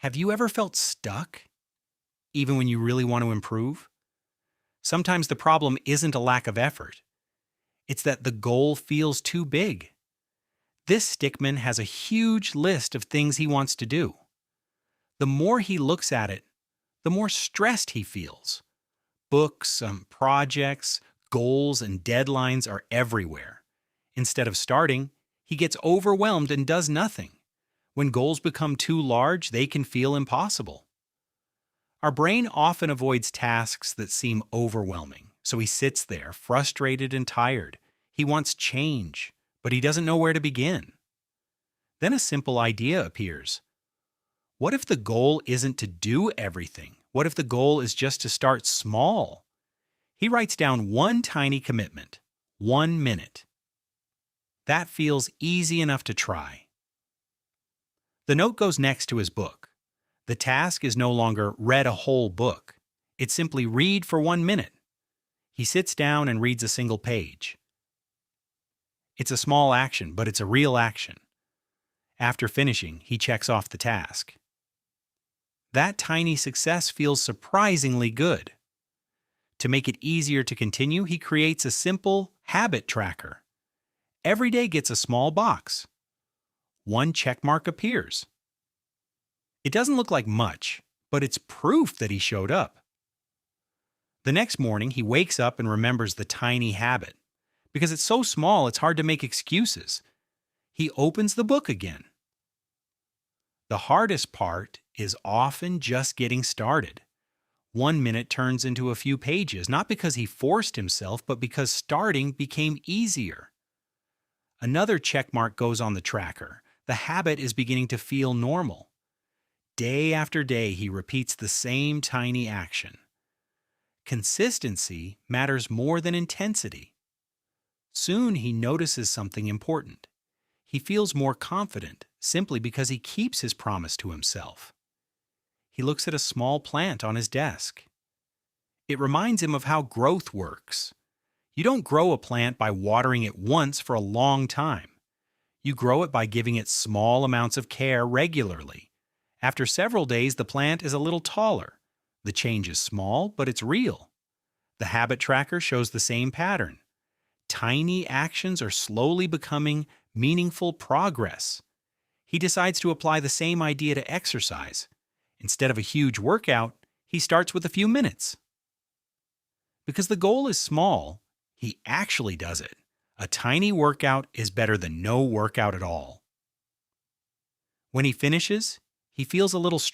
Have you ever felt stuck, even when you really want to improve? Sometimes the problem isn't a lack of effort, it's that the goal feels too big. This Stickman has a huge list of things he wants to do. The more he looks at it, the more stressed he feels. Books, projects, goals, and deadlines are everywhere. Instead of starting, he gets overwhelmed and does nothing. When goals become too large, they can feel impossible. Our brain often avoids tasks that seem overwhelming, so he sits there, frustrated and tired. He wants change, but he doesn't know where to begin. Then a simple idea appears. What if the goal isn't to do everything? What if the goal is just to start small? He writes down one tiny commitment, 1 minute. That feels easy enough to try. The note goes next to his book. The task is no longer read a whole book. It's simply read for 1 minute. He sits down and reads a single page. It's a small action, but it's a real action. After finishing, he checks off the task. That tiny success feels surprisingly good. To make it easier to continue, he creates a simple habit tracker. Every day gets a small box. One check mark appears. It doesn't look like much, but it's proof that he showed up. The next morning, he wakes up and remembers the tiny habit. Because it's so small, it's hard to make excuses. He opens the book again. The hardest part is often just getting started. 1 minute turns into a few pages, not because he forced himself, but because starting became easier. Another check mark goes on the tracker. The habit is beginning to feel normal. Day after day, he repeats the same tiny action. Consistency matters more than intensity. Soon he notices something important. He feels more confident simply because he keeps his promise to himself. He looks at a small plant on his desk. It reminds him of how growth works. You don't grow a plant by watering it once for a long time. You grow it by giving it small amounts of care regularly. After several days, the plant is a little taller. The change is small, but it's real. The habit tracker shows the same pattern. Tiny actions are slowly becoming meaningful progress. He decides to apply the same idea to exercise. Instead of a huge workout, he starts with a few minutes. Because the goal is small, he actually does it. A tiny workout is better than no workout at all. When he finishes, he feels a little